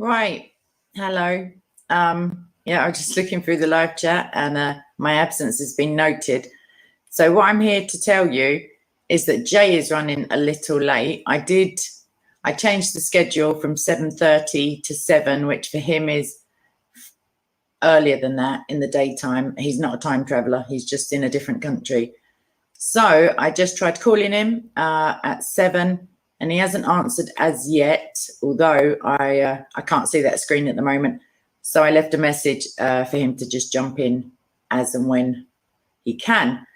Right. Hello. Yeah, I was just looking through the live chat and my absence has been noted. So what I'm here to tell you is that Jay is running a little late. I changed the schedule from 7:30 to 7, which for him is earlier than that in the daytime. He's not a time traveler. He's just in a different country. So I just tried calling him at 7 and he hasn't answered as yet, although I can't see that screen at the moment. So I left a message for him to just jump in as and when he can.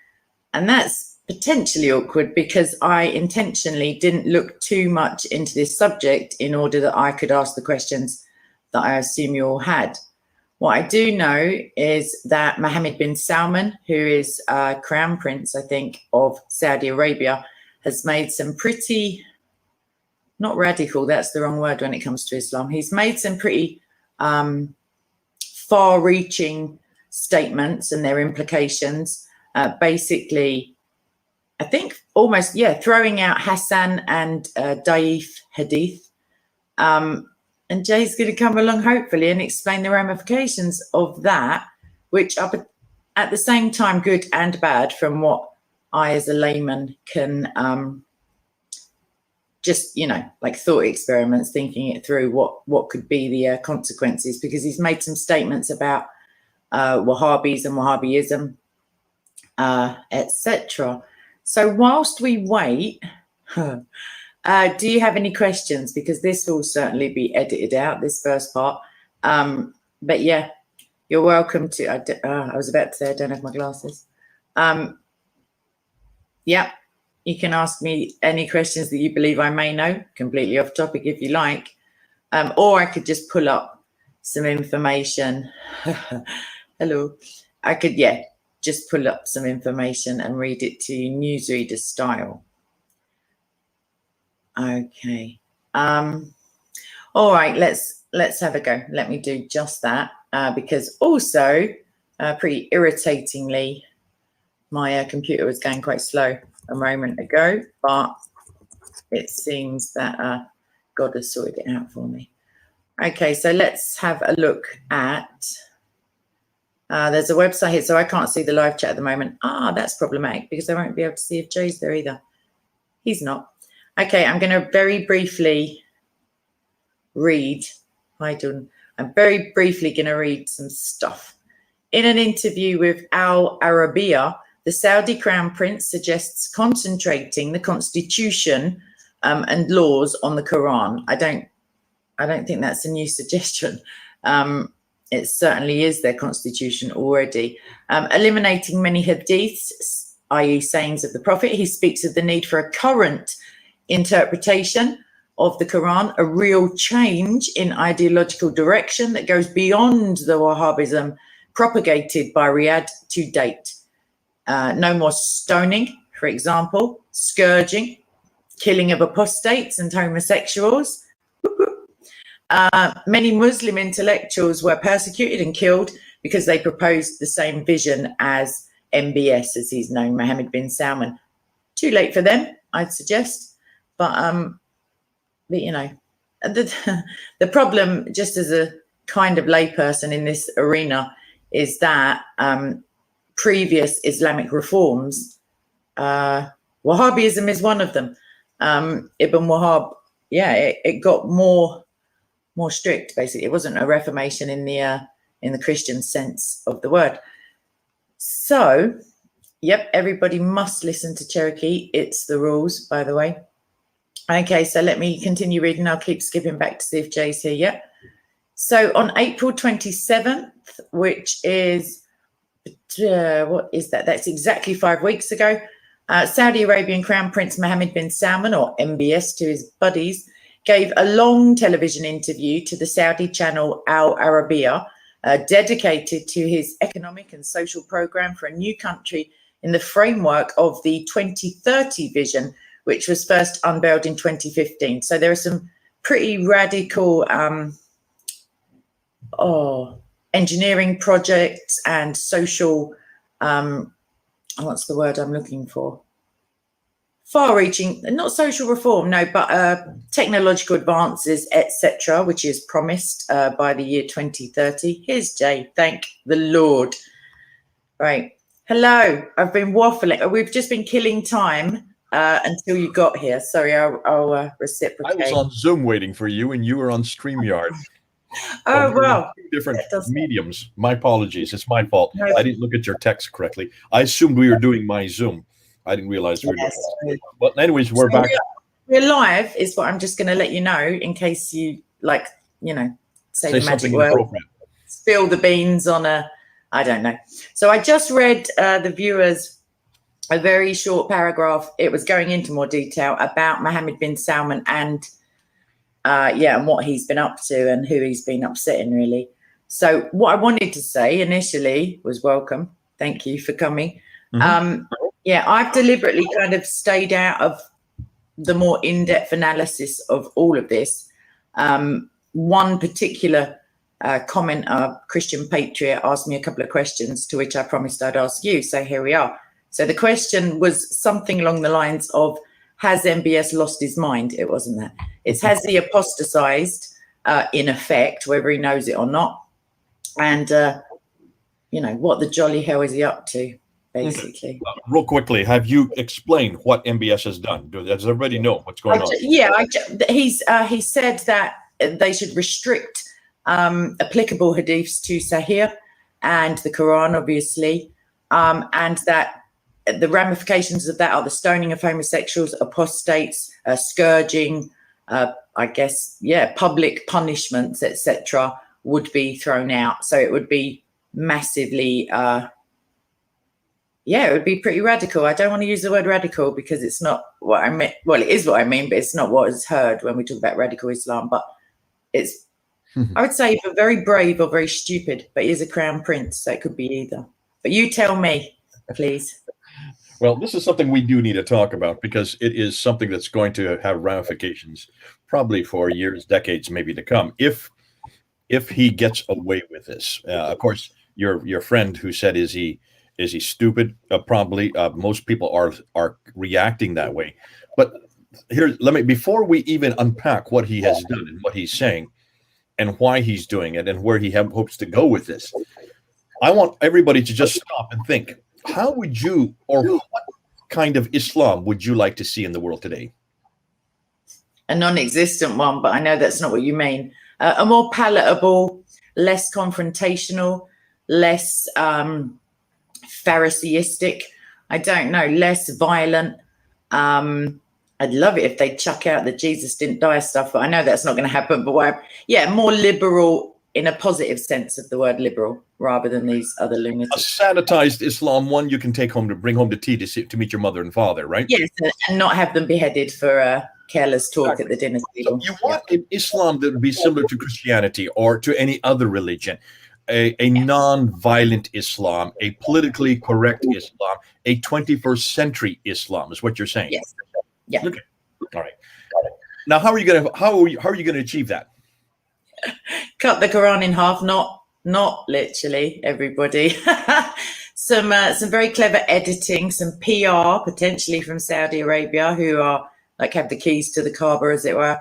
And that's potentially awkward because I intentionally didn't look too much into this subject in order that I could ask the questions that I assume you all had. What I do know is that Mohammed bin Salman, who is Crown Prince, I think, of Saudi Arabia, has made some pretty, not radical, that's the wrong word when it comes to Islam. He's made some pretty far-reaching statements and their implications. Basically, I think almost, throwing out Hassan and Daif Hadith. And Jay's going to come along, hopefully, and explain the ramifications of that, which are at the same time good and bad from what I, as a layman, can just, like thought experiments, thinking it through what could be the consequences, because he's made some statements about Wahhabis and Wahhabism, etc. So whilst we wait... do you have any questions? Because this will certainly be edited out, this first part. But yeah, you're welcome to. I was about to say I don't have my glasses. Yeah, you can ask me any questions that you believe I may know, completely off topic if you like. Or I could just pull up some information. Hello. I could, just pull up some information and read it to you newsreader style. Okay. All right, let's have a go. Let me do just that because also pretty irritatingly, my computer was going quite slow a moment ago, but it seems that God has sorted it out for me. Okay, so let's have a look at, there's a website here, so I can't see the live chat at the moment. That's problematic because I won't be able to see if Jay's there either. He's not. Okay, I'm going to very briefly read. Hi, Dawn. I'm very briefly going to read some stuff. In an interview with Al Arabiya, the Saudi Crown Prince suggests concentrating the constitution and laws on the Quran. I don't think that's a new suggestion. It certainly is their constitution already. Eliminating many hadiths, i.e. sayings of the Prophet, he speaks of the need for a current interpretation of the Quran, a real change in ideological direction that goes beyond the Wahhabism propagated by Riyadh to date. No more stoning, for example, scourging, killing of apostates and homosexuals. Many Muslim intellectuals were persecuted and killed because they proposed the same vision as MBS, as he's known, Mohammed bin Salman. Too late for them, I'd suggest. But the problem, just as a kind of layperson in this arena, is that previous Islamic reforms, Wahhabism is one of them. Ibn Wahhab, it got more strict. Basically, it wasn't a reformation in the Christian sense of the word. So, yep, everybody must listen to Cherokee. It's the rules, by the way. Okay, so let me continue reading. I'll keep skipping back to see if Jay's here yet. So on April 27th, which is, what is that? That's exactly 5 weeks ago. Saudi Arabian Crown Prince Mohammed bin Salman, or MBS to his buddies, gave a long television interview to the Saudi channel Al Arabiya, dedicated to his economic and social program for a new country in the framework of the 2030 vision, which was first unveiled in 2015. So there are some pretty radical engineering projects and social, what's the word I'm looking for? far-reaching, not social reform, no, but technological advances, etc., which is promised by the year 2030. Here's Jay. Thank the Lord. Right. Hello. I've been waffling. We've just been killing time until you got here. Sorry, I'll reciprocate. I was on Zoom waiting for you, and you were on StreamYard. Oh, well. Two different mediums. My apologies. It's my fault. No. I didn't look at your text correctly. I assumed we were doing my Zoom. I didn't realize we were doing. But anyways, we're back. We're live is what I'm just going to let you know in case you say the magic word. Spill the beans on I don't know. So I just read the viewers a very short paragraph. It was going into more detail about Mohammed bin Salman and what he's been up to and who he's been upsetting, really. So what I wanted to say initially was welcome. Thank you for coming. Mm-hmm. I've deliberately kind of stayed out of the more in-depth analysis of all of this. One particular comment, Christian Patriot asked me a couple of questions to which I promised I'd ask you. So here we are. So the question was something along the lines of, has MBS lost his mind? It wasn't that. It's has he apostatized in effect, whether he knows it or not? And, what the jolly hell is he up to, basically? Real quickly, have you explained what MBS has done? Does everybody know what's going on? He said that they should restrict applicable hadiths to Sahih and the Quran, obviously, and that the ramifications of that are the stoning of homosexuals, apostates, scourging, public punishments, etc., would be thrown out. So it would be massively, it would be pretty radical. I don't want to use the word radical because it's not what I meant. Well, it is what I mean, but it's not what is heard when we talk about radical Islam. But it's, I would say, either very brave or very stupid, but he is a crown prince, so it could be either. But you tell me, please. Well, this is something we do need to talk about because it is something that's going to have ramifications probably for years, decades, maybe to come. If he gets away with this, of course, your friend who said, is he stupid? Probably most people are reacting that way. But here, before we even unpack what he has done and what he's saying and why he's doing it and where he hopes to go with this, I want everybody to just stop and think. How would you, or what kind of Islam would you like to see in the world today? A non-existent one, but I know that's not what you mean. A more palatable, less confrontational, less Phariseeistic. I don't know, less violent. I'd love it if they chuck out the Jesus didn't die stuff, but I know that's not going to happen. But more liberal in a positive sense of the word liberal, rather than these other lunatics. A sanitized Islam, one you can take home to bring home to tea to meet your mother and father, right? Yes, and not have them beheaded for careless talk at the dinner table. So you want an Islam that would be similar to Christianity or to any other religion, a non-violent Islam, a politically correct Islam, a 21st century Islam is what you're saying. Yes. Yeah. Okay. All right. Now, how are you going to achieve that? Cut the Quran in half, not literally, everybody. Some very clever editing, some PR potentially from Saudi Arabia, who are have the keys to the Kaaba, as it were.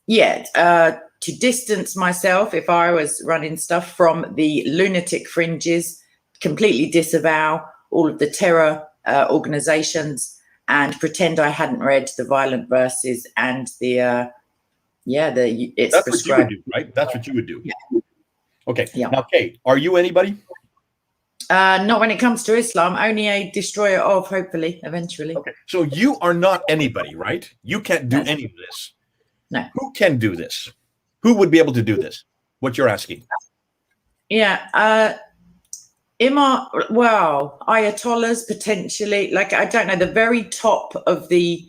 To distance myself, if I was running stuff, from the lunatic fringes, completely disavow all of the terror organizations and pretend I hadn't read the violent verses and the it's that's prescribed. What you would do, right? That's what you would do. Yeah. Okay. Yeah. Now, Kate, are you anybody? Not when it comes to Islam. Only a destroyer of, hopefully, eventually. Okay. So you are not anybody, right? You can't do any of this. No. Who can do this? Who would be able to do this? What you're asking? Yeah. Ayatollahs potentially. I don't know, the very top of the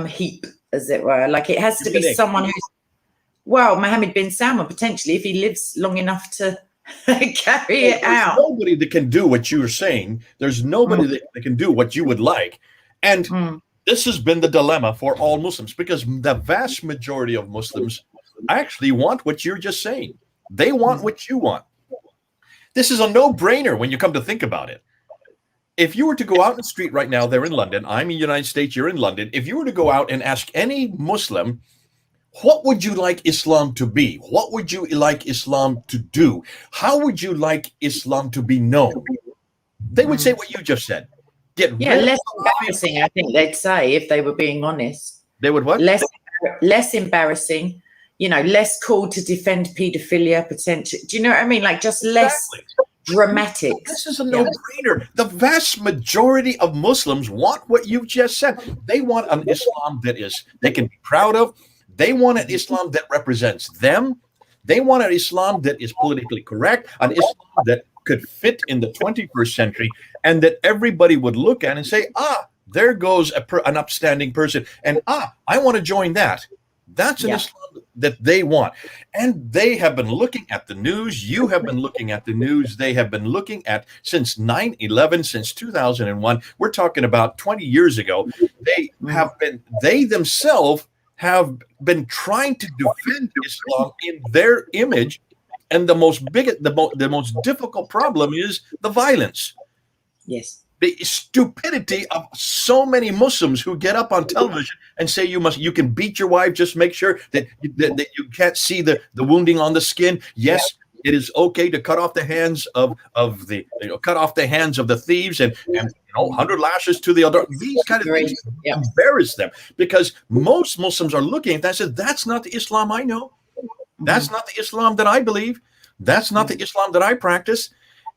heap, as it were. It has to be someone who's, Mohammed bin Salman, potentially, if he lives long enough to carry it out. There's nobody that can do what you're saying. There's nobody that can do what you would like. And this has been the dilemma for all Muslims, because the vast majority of Muslims actually want what you're just saying. They want what you want. This is a no-brainer when you come to think about it. if you were to go out in the street right now, they're in London, I'm in the United States, you're in London. If you were to go out and ask any Muslim, what would you like Islam to be? What would you like Islam to do? How would you like Islam to be known? They would say what you just said. Less embarrassing, I think they'd say, if they were being honest. They would what? Less embarrassing, less called to defend paedophilia potential. Do you know what I mean? Like just less dramatic. This is a no-brainer. The vast majority of Muslims want what you just said. They want an Islam that they can be proud of. They want an Islam that represents them. They want an Islam that is politically correct, an Islam that could fit in the 21st century, and that everybody would look at and say, there goes an upstanding person, and I want to join that. That's an Islam that they want. And they have been looking at the news. You have been looking at the news. They have been looking at since 9/11, since 2001. We're talking about 20 years ago. They themselves have been trying to defend Islam in their image. And the most difficult problem is the violence. Yes. The stupidity of so many Muslims who get up on television and say you can beat your wife, just make sure that you can't see the wounding on the skin. Yes, it is okay to cut off the hands of the thieves and 100 lashes to the other. These kind of things embarrass them, because most Muslims are looking at that and say, that's not the Islam I know. That's not the Islam that I believe. That's not the Islam that I practice.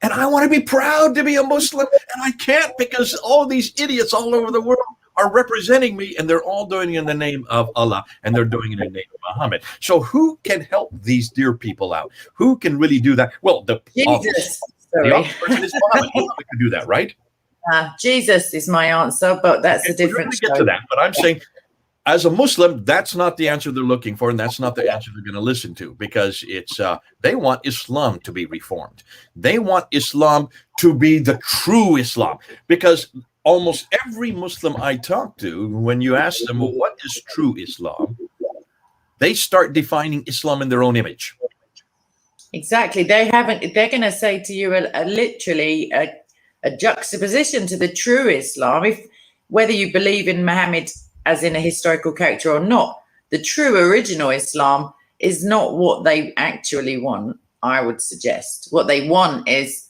And I want to be proud to be a Muslim, and I can't, because all these idiots all over the world are representing me, and they're all doing it in the name of Allah, and they're doing it in the name of Muhammad. So who can help these dear people out? Who can really do that? Well, the obvious person is Muhammad. Muhammad can do that, right? Jesus is my answer, but that's a different story. Get to that, but I'm saying, as a Muslim, that's not the answer they're looking for, and that's not the answer they're going to listen to, because it's they want Islam to be reformed. They want Islam to be the true Islam, because almost every Muslim I talk to, when you ask them, well, what is true Islam, they start defining Islam in their own image. Exactly. They're going to say to you literally a juxtaposition to the true Islam. Whether you believe in Muhammad as in a historical character or not, the true original Islam is not what they actually want, I would suggest. What they want is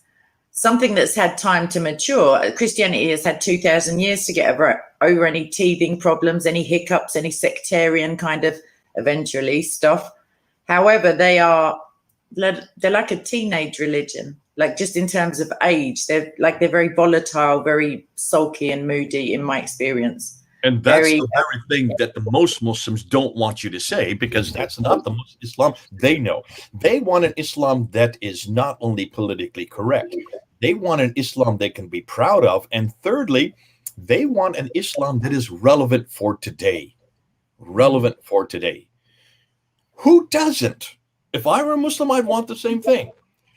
something that's had time to mature. Christianity has had 2,000 years to get over any teething problems, any hiccups, any sectarian kind of eventually stuff. However, they're like a teenage religion, like just in terms of age. They're very volatile, very sulky and moody in my experience. And that's the very thing that the most Muslims don't want you to say, because that's not the Islam they know. They want an Islam that is not only politically correct, they want an Islam they can be proud of. And thirdly, they want an Islam that is relevant for today. Relevant for today. Who doesn't? If I were a Muslim, I'd want the same thing.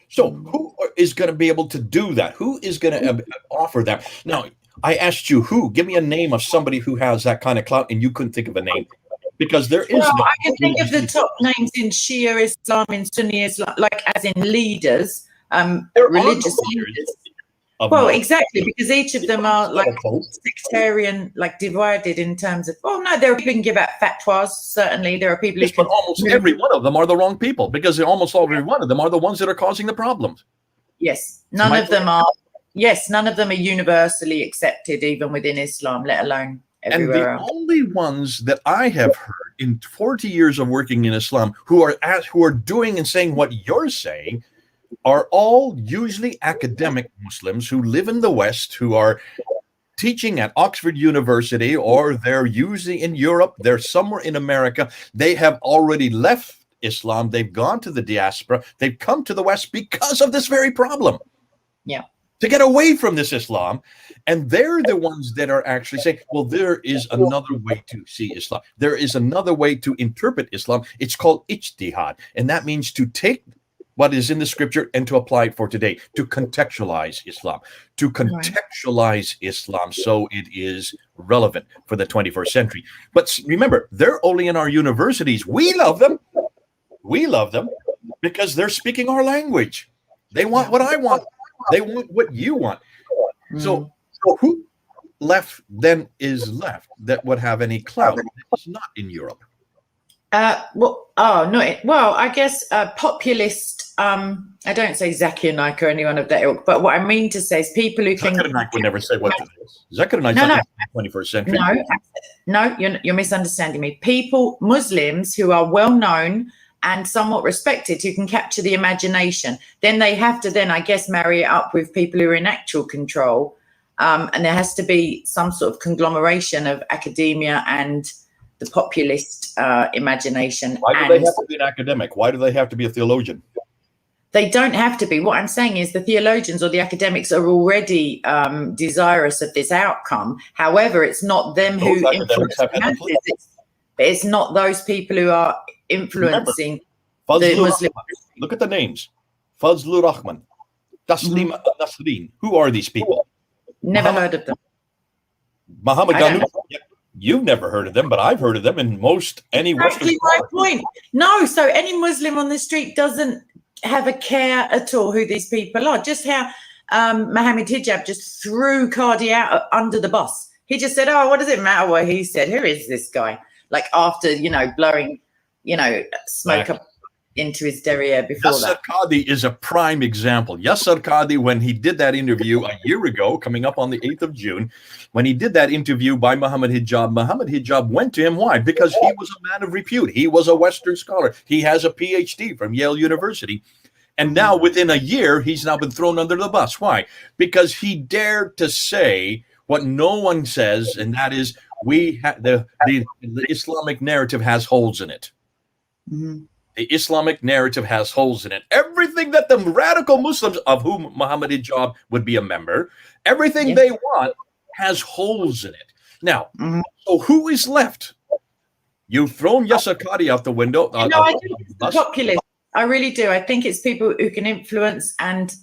So who is going to be able to do that? Who is going to offer that? Now, I asked you who. Give me a name of somebody who has that kind of clout, and you couldn't think of a name, because there is. I can think of the top names in Shia Islam, in Sunni Islam, like as in leaders, religious leaders. Well, exactly, because each of them are like sectarian, like divided in terms of. Oh no, there are people who can give out fatwas. Certainly, there are people who can. But almost every one of them are the wrong people, because almost every one of them are the ones that are causing the problems. Yes, none of them are. Yes, none of them are universally accepted, even within Islam, let alone everywhere else. And the only ones that I have heard in 40 years of working in Islam who are doing and saying what you're saying are all usually academic Muslims who live in the West, who are teaching at Oxford University, or they're usually in Europe, they're somewhere in America. They have already left Islam. They've gone to the diaspora. They've come to the West because of this very problem. Yeah. To get away from this Islam. And they're the ones that are actually saying, well, there is another way to see Islam. There is another way to interpret Islam. It's called ijtihad. And that means to take what is in the scripture and to apply it for today, to contextualize Islam, to contextualize Islam so it is relevant for the 21st century. But remember, they're only in our universities. We love them. We love them because they're speaking our language. They want what I want. They want what you want. So So who left then is left that would have any clout? It's not in Europe. I guess populist. I don't say Zakir Naik or anyone of that ilk, but what I mean to say is people who can. Zakir Naik would never say what it is. Zakir Naik in the 21st century. No, you're misunderstanding me. People, Muslims who are well known and somewhat respected, who can capture the imagination. Then they have to I guess, marry it up with people who are in actual control. And there has to be some sort of conglomeration of academia and the populist imagination. Why do they have to be an academic? Why do they have to be a theologian? They don't have to be. What I'm saying is the theologians or the academics are already desirous of this outcome. However, it's not them who influence the masses. It's not those people who are influencing the Muslim. Look at the names. Fazlur Rahman, Taslim al-Nasreen. Who are these people? Never heard of them. Muhammad Ghanouchi. You've never heard of them, but I've heard of them in most any Western. Exactly my point. No, so any Muslim on the street doesn't have a care at all who these people are. Just how Mohammed Hijab just threw Qadi out under the bus. He just said, "Oh, what does it matter what he said? Who is this guy?" Like after blowing, smoke up into his derriere before Yasser that. Qadi is a prime example. Yasser Qadi, when he did that interview a year ago, coming up on the 8th of June, when he did that interview by Mohammed Hijab went to him. Why? Because he was a man of repute. He was a Western scholar. He has a PhD from Yale University. And now within a year, he's now been thrown under the bus. Why? Because he dared to say what no one says, and that is the Islamic narrative has holes in it. Mm-hmm. The Islamic narrative has holes in it. Everything that the radical Muslims, of whom Mohammed Hijab would be a member, everything they want has holes in it. Now, so who is left? You've thrown Yasser Qadi out the window. I think it's the populist. I really do. I think it's people who can influence and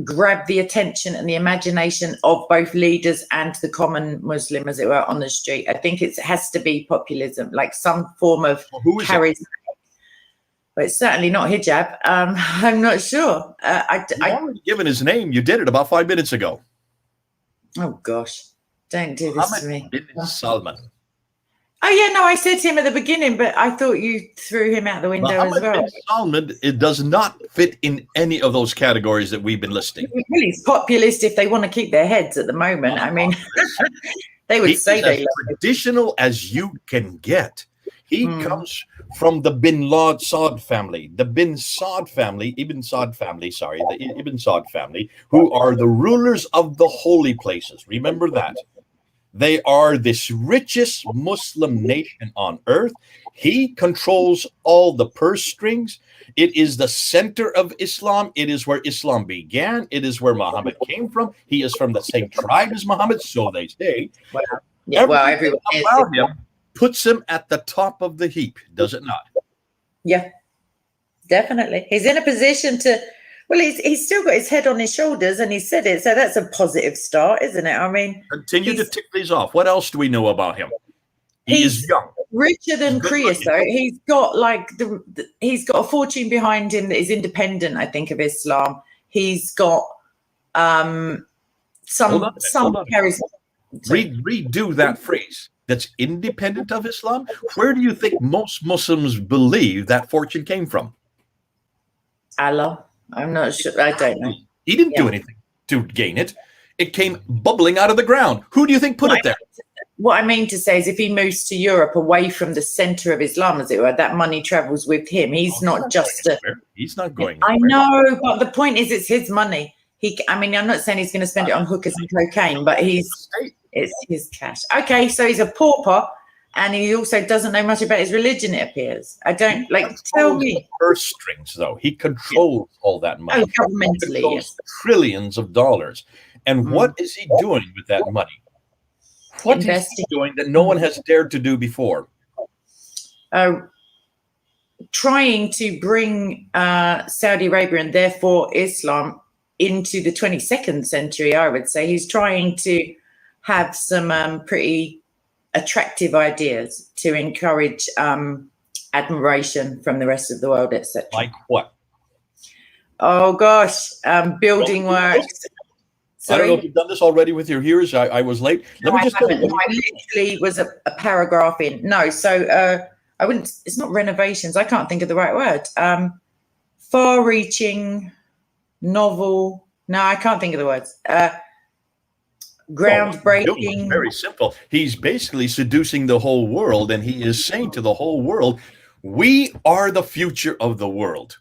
grab the attention and the imagination of both leaders and the common Muslim, as it were, on the street. I think it has to be populism, like some form of charisma. But it's certainly not hijab. I'm not sure. Already given his name. You did it about 5 minutes ago. Oh, gosh. Don't do this to me. Mohammed bin Salman. Oh, yeah, no, I said to him at the beginning, but I thought you threw him out the window as well. Bin Salman, it does not fit in any of those categories that we've been listing. Well, he's populist if they want to keep their heads at the moment. I mean, they would say they as traditional as you can get. He comes from the Bin Saud family, the Ibn Saud family, who are the rulers of the holy places. Remember that. They are this richest Muslim nation on earth. He controls all the purse strings. It is the center of Islam. It is where Islam began. It is where Muhammad came from. He is from the same tribe as Muhammad, so they say. Everyone about him puts him at the top of the heap, does it not? Yeah, definitely. He's in a position to, he's still got his head on his shoulders and he said it. So that's a positive start, isn't it? I mean, continue to tick these off. What else do we know about him? He's young. Richer than Creosote. He's got he's got a fortune behind him that is independent, I think, of Islam. He's got some charisma. Redo that phrase. That's independent of Islam. Where do you think most Muslims believe that fortune came from? Allah. I'm not sure. I don't know. He didn't do anything to gain it. It came bubbling out of the ground. Who do you think put it there? What I mean to say is if he moves to Europe away from the center of Islam, as it were, that money travels with him. He's not just he's not going I know, but the point is it's his money. I'm not saying he's going to spend it on hookers and cocaine, but it's his cash. Okay, so he's a pauper, and he also doesn't know much about his religion, it appears. I don't tell me. Purse strings, though. He controls all that money. Oh, governmentally, yes. Trillions of dollars. And what is he doing with that money? What is he doing that no one has dared to do before? Trying to bring Saudi Arabia and therefore Islam into the 22nd century, I would say. He's trying to have some pretty attractive ideas to encourage admiration from the rest of the world, etc. Like what? Oh gosh, building works, I don't know Sorry? if you've done this already with your hearers. I was late. No, Let me I just tell haven't. you. No, I literally was a paragraph in. No, so I wouldn't. It's not renovations. I can't think of the right word. Far-reaching, novel. No, I can't think of the words. Well, it's Groundbreaking. very simple. He's basically seducing the whole world, and he is saying to the whole world, we are the future of the world.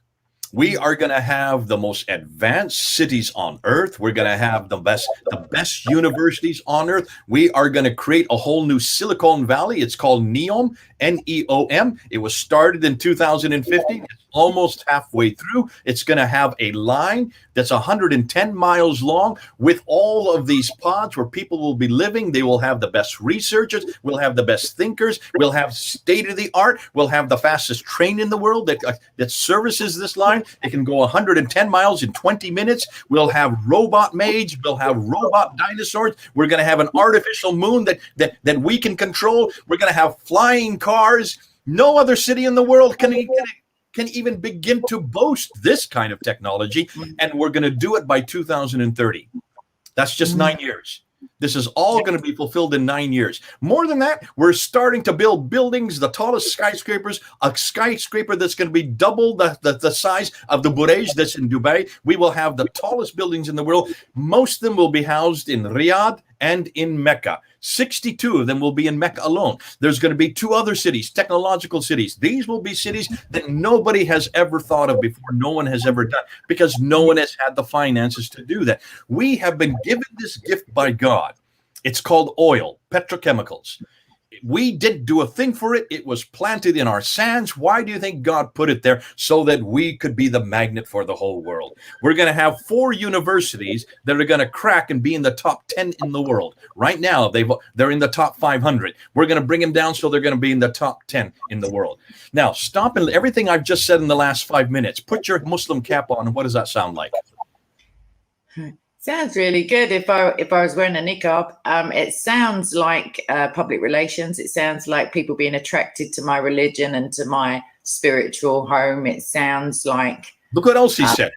We are going to have the most advanced cities on earth. We're going to have the best universities on earth. We are going to create a whole new Silicon Valley. It's called NEOM, NEOM. It was started in 2015. It's almost halfway through. It's going to have a line that's 110 miles long with all of these pods where people will be living. They will have the best researchers. We'll have the best thinkers. We'll have state of the art. We'll have the fastest train in the world that services this line. It can go 110 miles in 20 minutes. We'll have robot maids. We'll have robot dinosaurs. We're going to have an artificial moon that we can control. We're going to have flying cars. No other city in the world can even begin to boast this kind of technology. And we're going to do it by 2030. That's just 9 years. This is all going to be fulfilled in 9 years. More than that, we're starting to build buildings, the tallest skyscrapers, a skyscraper that's going to be double the size of the Burj that's in Dubai. We will have the tallest buildings in the world. Most of them will be housed in Riyadh and in Mecca. 62 of them will be in Mecca alone. There's going to be 2 other cities, technological cities. These will be cities that nobody has ever thought of before. No one has ever done, because no one has had the finances to do that. We have been given this gift by God. It's called oil, petrochemicals. We didn't do a thing for it. It was planted in our sands. Why do you think God put it there? So that we could be the magnet for the whole world. We're going to have 4 universities that are going to crack and be in the top 10 in the world. Right now, they're in the top 500. We're going to bring them down so they're going to be in the top 10 in the world. Now, stop and everything I've just said in the last 5 minutes. Put your Muslim cap on. What does that sound like? Sounds really good. If I was wearing a niqab, it sounds like public relations. It sounds like people being attracted to my religion and to my spiritual home. It sounds like. Look what else he said.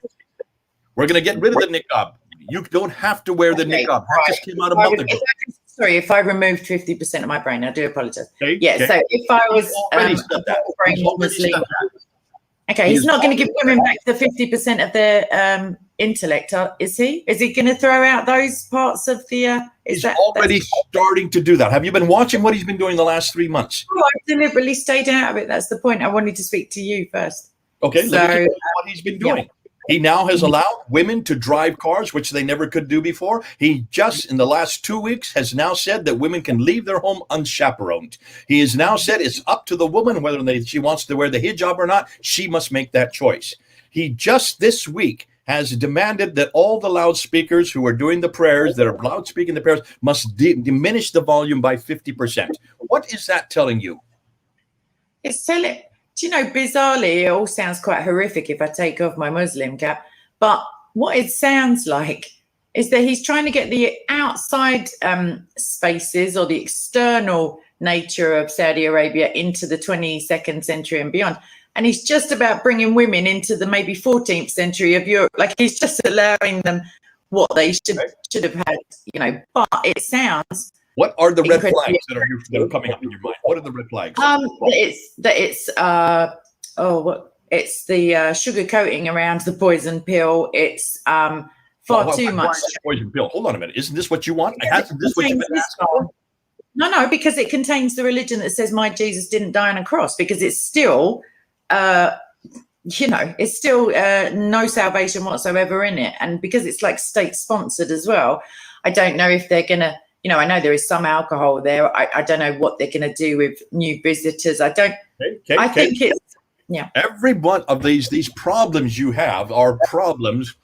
We're going to get rid of the niqab. You don't have to wear the niqab. That just came out a month ago. Sorry, if I removed 50% of my brain, I do apologize. Okay, yeah, okay. So if I was okay, he's not going to give women back the 50% of their intellect, is he? Is he going to throw out those parts of the? He's already starting to do that. Have you been watching what he's been doing the last 3 months? Oh, I deliberately stayed out of it. That's the point. I wanted to speak to you first. Okay, so, let me tell you what he's been doing. Yeah. He now has allowed women to drive cars, which they never could do before. He just, in the last 2 weeks, has now said that women can leave their home unchaperoned. He has now said it's up to the woman whether she wants to wear the hijab or not. She must make that choice. He just this week has demanded that all the loudspeakers who are doing the prayers, that are loudspeaking the prayers, must diminish the volume by 50%. What is that telling you? It's telling... Do you know, bizarrely, it all sounds quite horrific if I take off my Muslim cap. But what it sounds like is that he's trying to get the outside spaces or the external nature of Saudi Arabia into the 22nd century and beyond. And he's just about bringing women into the maybe 14th century of Europe. Like, he's just allowing them what they should have had, you know. But it sounds... What are the red flags that are coming up in your mind? What are the red flags? It's the sugar coating around the poison pill. It's far too much. Poison pill. Hold on a minute. Isn't this what you want? Isn't this what you've been asking for? No, because it contains the religion that says my Jesus didn't die on a cross, because it's still, it's still no salvation whatsoever in it. And because it's like state sponsored as well, I don't know if they're going to, I know there is some alcohol there. I don't know what they're going to do with new visitors. I think it's, yeah. Every one of these problems you have are problems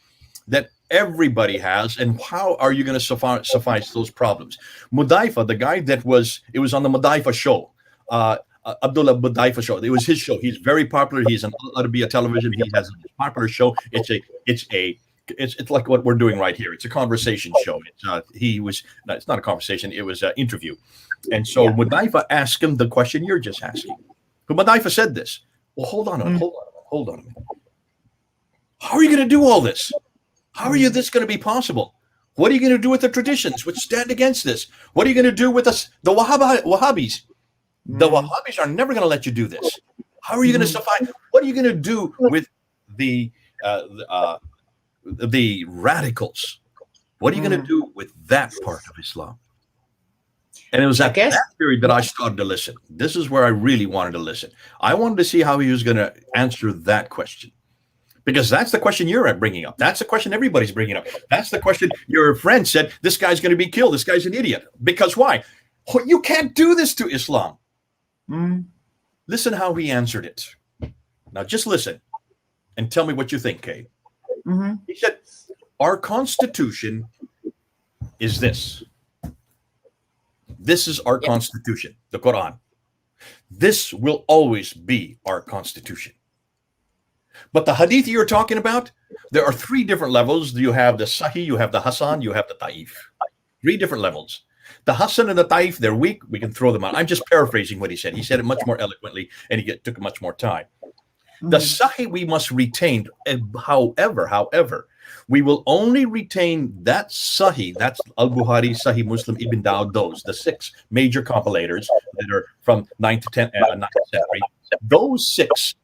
that everybody has. And how are you going to suffice those problems? Mudaifa, the guy it was on the Mudaifa show, Abdullah Mudaifa show. It was his show. He's very popular. He's on Arabiya television. He has a popular show. It's like what we're doing right here. It's a conversation show. It's not a conversation. It was an interview. And so Mudaifa asked him the question you're just asking. But Mudaifa said this. Well, hold on a minute. How are you going to do all this? How are this going to be possible? What are you going to do with the traditions which stand against this? What are you going to do with us, the Wahhabis? The Wahhabis are never going to let you do this. How are you going to survive? What are you going to do with the radicals? What are you going to do with that part of Islam? And it was at that period that I started to listen. This is where I really wanted to listen. I wanted to see how he was going to answer that question. Because that's the question you're bringing up. That's the question everybody's bringing up. That's the question your friend said, this guy's going to be killed. This guy's an idiot. Because why? You can't do this to Islam. Listen how he answered it. Now just listen and tell me what you think, Kay. He said, our constitution is this. This is our constitution, the Quran. This will always be our constitution. But the hadith you're talking about, there are 3 different levels. You have the Sahih, you have the Hasan, you have the Ta'if. 3 different levels. The Hasan and the Ta'if, they're weak. We can throw them out. I'm just paraphrasing what he said. He said it much more eloquently, and he took much more time. The Sahih we must retain. However, we will only retain that Sahih, that's Al-Bukhari, Sahih Muslim, Ibn Dawud, those, the 6 major compilators that are from 9th to 9th century. Those 6,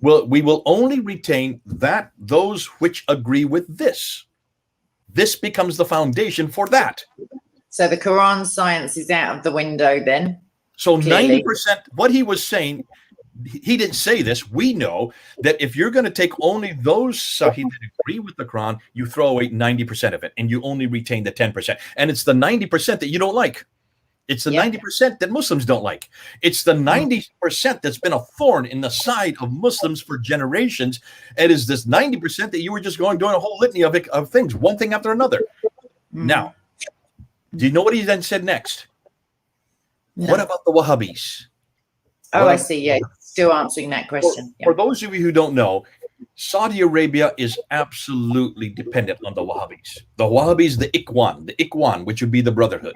we will only retain those which agree with this. This becomes the foundation for that. So the Quran science is out of the window then? So clearly. 90%, what he was saying, he didn't say this. We know that if you're going to take only those Sahih that agree with the Quran, you throw away 90% of it and you only retain the 10%. And it's the 90% that you don't like. It's the 90% that Muslims don't like. It's the 90% that's been a thorn in the side of Muslims for generations. It is this 90% that you were just doing a whole litany of things, one thing after another. Now, do you know what he then said next? No. What about the Wahhabis? Oh, I see. Yeah, still answering that question. For those of you who don't know, Saudi Arabia is absolutely dependent on the Wahhabis. The Wahhabis, the Ikhwan, which would be the Brotherhood.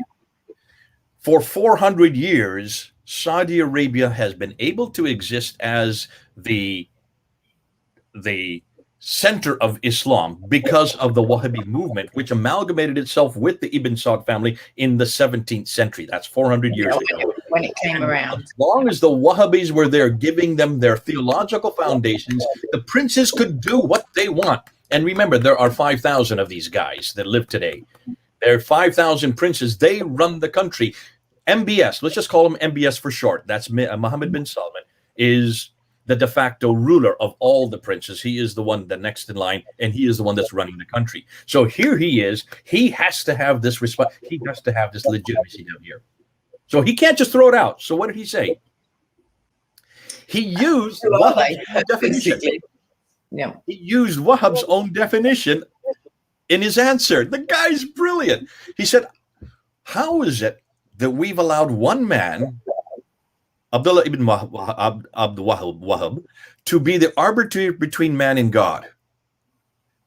For 400 years, Saudi Arabia has been able to exist as the center of Islam because of the Wahhabi movement, which amalgamated itself with the Ibn Saud family in the 17th century. That's 400 years ago. When it came around. As long as the Wahhabis were there giving them their theological foundations, the princes could do what they want. And remember, there are 5,000 of these guys that live today. There are 5,000 princes. They run the country. MBS, let's just call him MBS for short. That's Mohammed bin Salman, is the de facto ruler of all the princes. He is the one, the next in line, and he is the one that's running the country. So here he is. He has to have this response. He has to have this legitimacy down here. So he can't just throw it out. So what did he say? He used Wahhab's own definition. Yeah. He used Wahhab's own definition in his answer. The guy's brilliant. He said, how is it that we've allowed one man, Abdullah ibn Wahhab, to be the arbiter between man and God?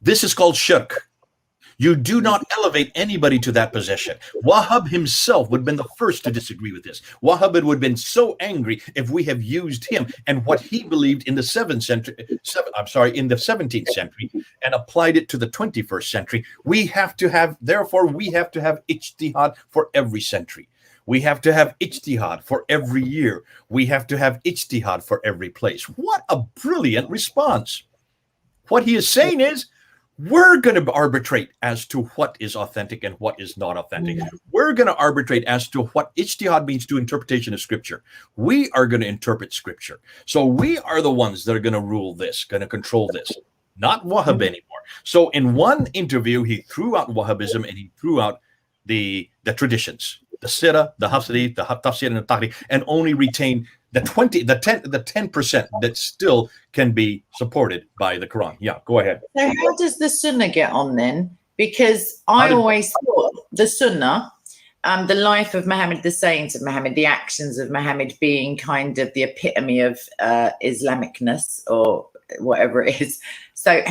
This is called shirk. You do not elevate anybody to that position. Wahhab himself would have been the first to disagree with this. Wahhab would have been so angry if we have used him and what he believed in the 17th century and applied it to the 21st century. Therefore, we have to have ijtihad for every century. We have to have ijtihad for every year. We have to have ijtihad for every place. What a brilliant response. What he is saying is, we're going to arbitrate as to what is authentic and what is not authentic. We're going to arbitrate as to what ijtihad means to interpretation of Scripture. We are going to interpret Scripture. So we are the ones that are going to rule this, going to control this, not Wahhab anymore. So in one interview, he threw out Wahhabism and he threw out the traditions, the Sirah, the Hafsari, the Tafsir, and the Tahrir, and only retained the 10% that still can be supported by the Quran. Yeah, go ahead. So how does the Sunnah get on then? Because I always thought the Sunnah, the life of Muhammad, the sayings of Muhammad, the actions of Muhammad being kind of the epitome of Islamicness or whatever it is. So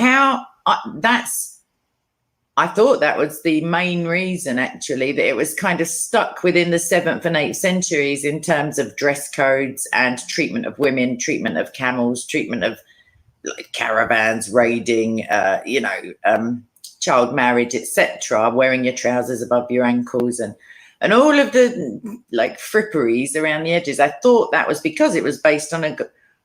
I thought that was the main reason, actually, that it was kind of stuck within the 7th and 8th centuries in terms of dress codes and treatment of women, treatment of camels, treatment of like caravans, raiding, child marriage, etc., wearing your trousers above your ankles, and all of the like fripperies around the edges. I thought that was because it was based on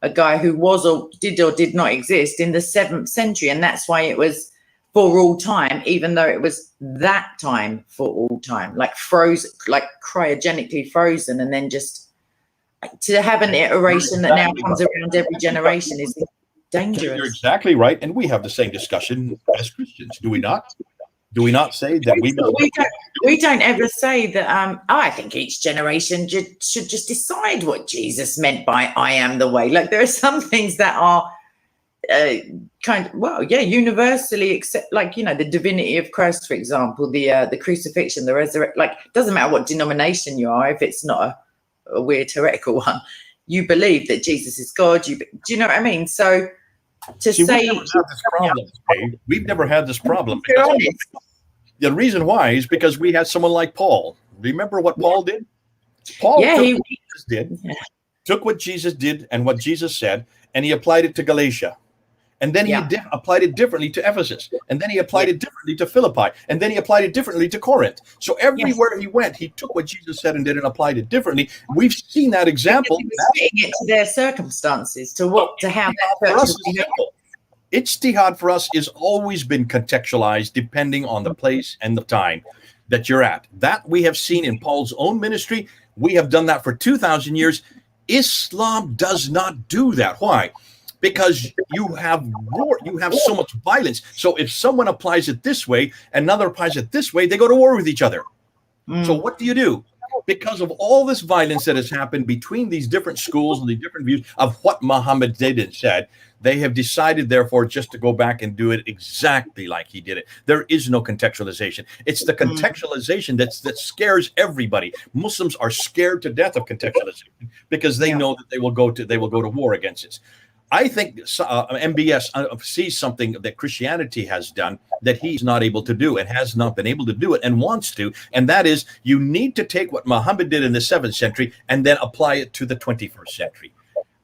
a guy who was or did not exist in the 7th century, and that's why it was for all time, even though it was that time for all time, like frozen, like cryogenically frozen, and then just to have an iteration that now comes around every generation is dangerous. You're exactly right, and we have the same discussion as Christians, do we not? Do we not say that we don't ever say that? I think each generation should just decide what Jesus meant by "I am the way." Like there are some things that are universally accept, like the divinity of Christ, for example, the crucifixion, the resurrection. Like it doesn't matter what denomination you are, if it's not a weird heretical one, you believe that Jesus is God. Do you know what I mean? So to say we've never had this problem. The reason why is because we had someone like Paul. Remember what Paul did? Paul took what Jesus did and what Jesus said, and he applied it to Galatia. And then he applied it differently to Ephesus. And then he applied it differently to Philippi. And then he applied it differently to Corinth. So everywhere he went, he took what Jesus said and did and applied it differently. We've seen that example. Fitting it to their circumstances, to how that person. Ijtihad for us has always been contextualized depending on the place and the time that you're at. That we have seen in Paul's own ministry. We have done that for 2,000 years. Islam does not do that. Why? Because you have so much violence. So if someone applies it this way, another applies it this way, they go to war with each other. So what do? Because of all this violence that has happened between these different schools and the different views of what Muhammad did and said, they have decided, therefore, just to go back and do it exactly like he did it. There is no contextualization. It's the contextualization that scares everybody. Muslims are scared to death of contextualization because they know that they will go to war against it. I think MBS sees something that Christianity has done that he's not able to do and has not been able to do it and wants to. And that is, you need to take what Muhammad did in the 7th century and then apply it to the 21st century.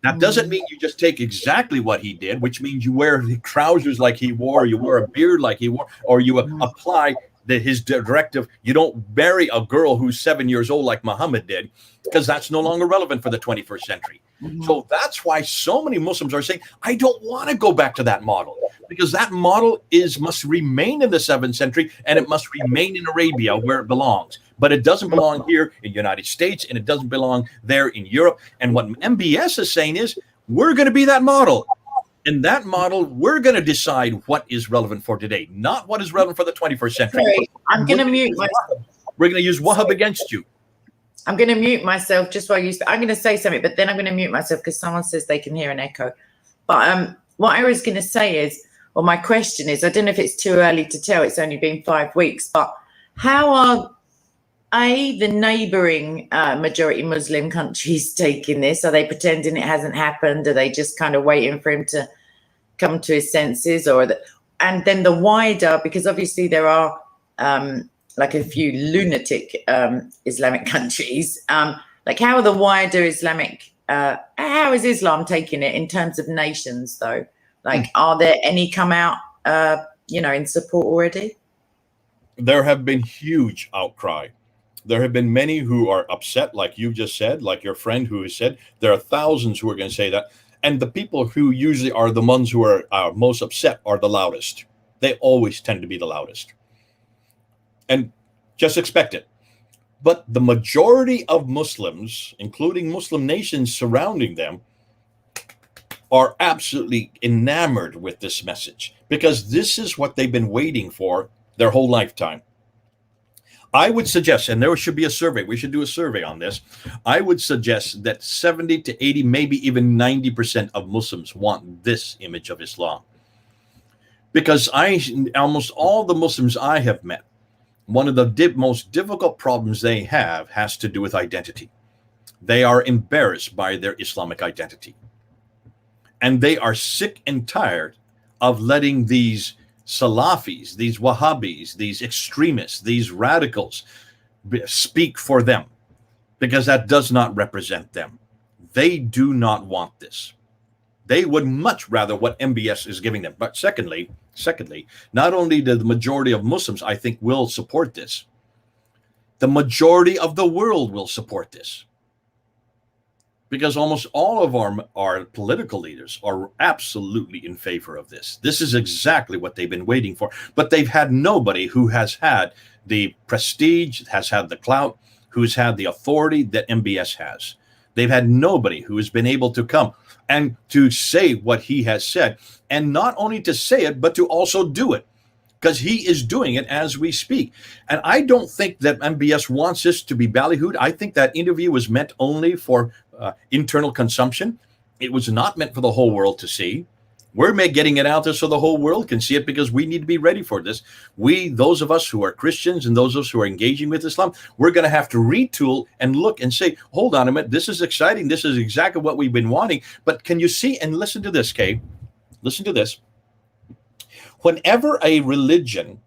That doesn't mean you just take exactly what he did, which means you wear trousers like he wore, you wear a beard like he wore, or you apply his directive. You don't marry a girl who's 7 years old like Muhammad did, because that's no longer relevant for the 21st century. So that's why so many Muslims are saying, I don't want to go back to that model, because that model must remain in the 7th century and it must remain in Arabia where it belongs. But it doesn't belong here in the United States, and it doesn't belong there in Europe. And what MBS is saying is, we're going to be that model. In that model, we're going to decide what is relevant for today, not what is relevant for the 21st century. Sorry, I'm going to mute myself. We're going to use Wahhab against you. I'm going to mute myself just while I'm going to say something, but then I'm going to mute myself because someone says they can hear an echo. But what I was going to say is, or my question is, I don't know if it's too early to tell. It's only been 5 weeks, but how are the neighbouring majority Muslim countries taking this? Are they pretending it hasn't happened? Are they just kind of waiting for him to come to his senses? And then the wider, because obviously there are like a few lunatic Islamic countries, like how are the wider Islamic, how is Islam taking it in terms of nations though? Like, are there any come out, in support already? There have been huge outcry. There have been many who are upset, like you just said, like your friend who has said. There are thousands who are going to say that. And the people who usually are the ones who are most upset are the loudest. They always tend to be the loudest. And just expect it. But the majority of Muslims, including Muslim nations surrounding them, are absolutely enamored with this message, because this is what they've been waiting for their whole lifetime. I would suggest, and there should be a survey, we should do a survey on this. I would suggest that 70 to 80, maybe even 90% of Muslims want this image of Islam. Because almost all the Muslims I have met, one of the most difficult problems they have has to do with identity. They are embarrassed by their Islamic identity. And they are sick and tired of letting these Salafis, these Wahhabis, these extremists, these radicals speak for them, because that does not represent them. They do not want this. They would much rather what MBS is giving them. But secondly, not only the majority of Muslims, I think, will support this, the majority of the world will support this. Because almost all of our political leaders are absolutely in favor of this. This is exactly what they've been waiting for. But they've had nobody who has had the prestige, has had the clout, who's had the authority that MBS has. They've had nobody who has been able to come and to say what he has said. And not only to say it, but to also do it. Because he is doing it as we speak. And I don't think that MBS wants this to be ballyhooed. I think that interview was meant only for internal consumption. It was not meant for the whole world to see. We're getting it out there so the whole world can see it, because we need to be ready for this. Those of us who are Christians and those of us who are engaging with Islam, we're going to have to retool and look and say, hold on a minute, this is exciting. This is exactly what we've been wanting. But can you see, and listen to this, Kay? Listen to this. Whenever a religion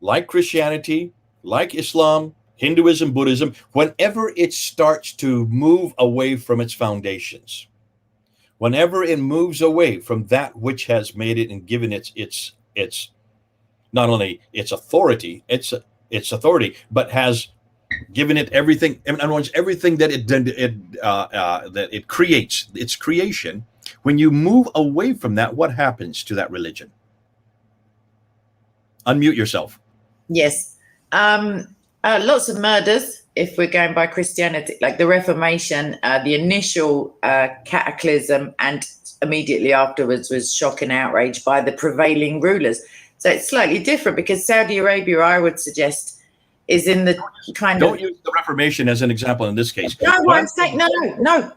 like Christianity, like Islam, Hinduism, Buddhism, whenever it starts to move away from its foundations, whenever it moves away from that which has made it and given its not only its authority, but has given it everything. In other words, everything that it creates, its creation. When you move away from that, what happens to that religion? Unmute yourself. Yes. Lots of murders, if we're going by Christianity, like the Reformation, the initial cataclysm, and immediately afterwards was shock and outrage by the prevailing rulers. So it's slightly different, because Saudi Arabia, I would suggest, is in the kind of... Don't use the Reformation as an example in this case. No, I'm saying, no.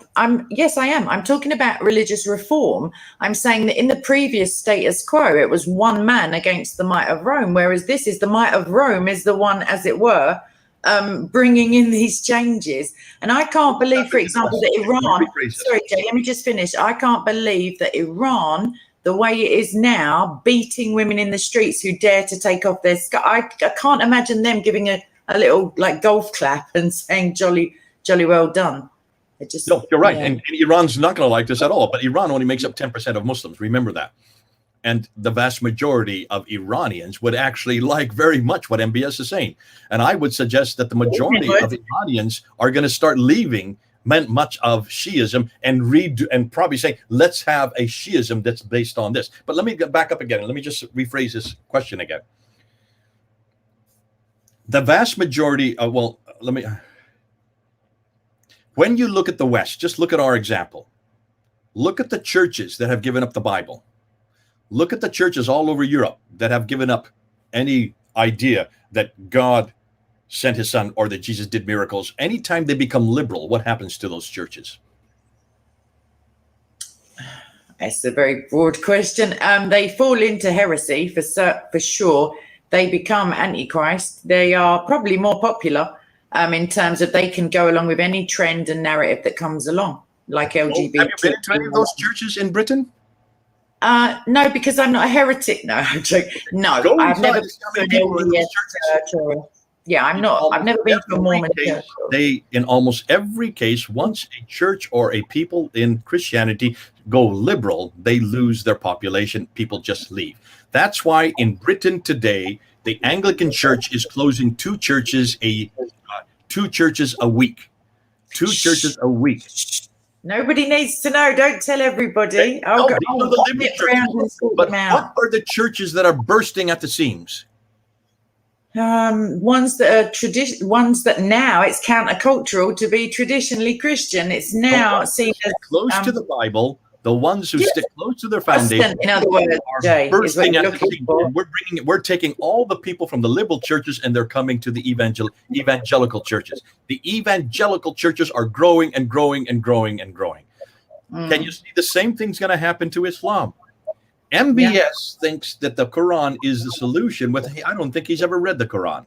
Yes, I am. I'm talking about religious reform. I'm saying that in the previous status quo, it was one man against the might of Rome, whereas this is the might of Rome is the one, as it were, bringing in these changes. And I can't believe, for example, that Iran... Sorry, Jay, let me just finish. I can't believe that Iran, the way it is now, beating women in the streets who dare to take off their skirt. I can't imagine them giving a little like golf clap and saying jolly well done. No, you're right. Yeah. And Iran's not going to like this at all. But Iran only makes up 10% of Muslims. Remember that. And the vast majority of Iranians would actually like very much what MBS is saying. And I would suggest that the majority of Iranians are going to start leaving much of Shiism and probably say, let's have a Shiism that's based on this. But let me get back up again. Let me just rephrase this question again. The vast majority of, when you look at the West, just look at our example. Look at the churches that have given up the Bible. Look at the churches all over Europe that have given up any idea that God sent his son or that Jesus did miracles. Anytime they become liberal, what happens to those churches? It's a very broad question. They fall into heresy for sure. They become antichrist. They are probably more popular in terms of they can go along with any trend and narrative that comes along, like LGBT. Have you been to any of those churches in Britain? No, because I'm not a heretic. No, I'm joking. No, I've never been to an church. Yeah, I'm not. I've never been to a Mormon church. They, in almost every case, once a church or a people in Christianity go liberal, they lose their population. People just leave. That's why in Britain today, the Anglican Church is closing two churches a week. Two churches a week. Nobody needs to know. Don't tell everybody. But what are the churches that are bursting at the seams? Ones that are ones that now it's countercultural to be traditionally Christian. It's now seen as close to the Bible. The ones who stick close to their foundation, in other words, Jay, bursting at the seams. We're taking all the people from the liberal churches and they're coming to the evangelical churches. The evangelical churches are growing and growing and growing and growing. Can you see the same thing's going to happen to Islam? MBS thinks that the Quran is the solution. I don't think he's ever read the Quran.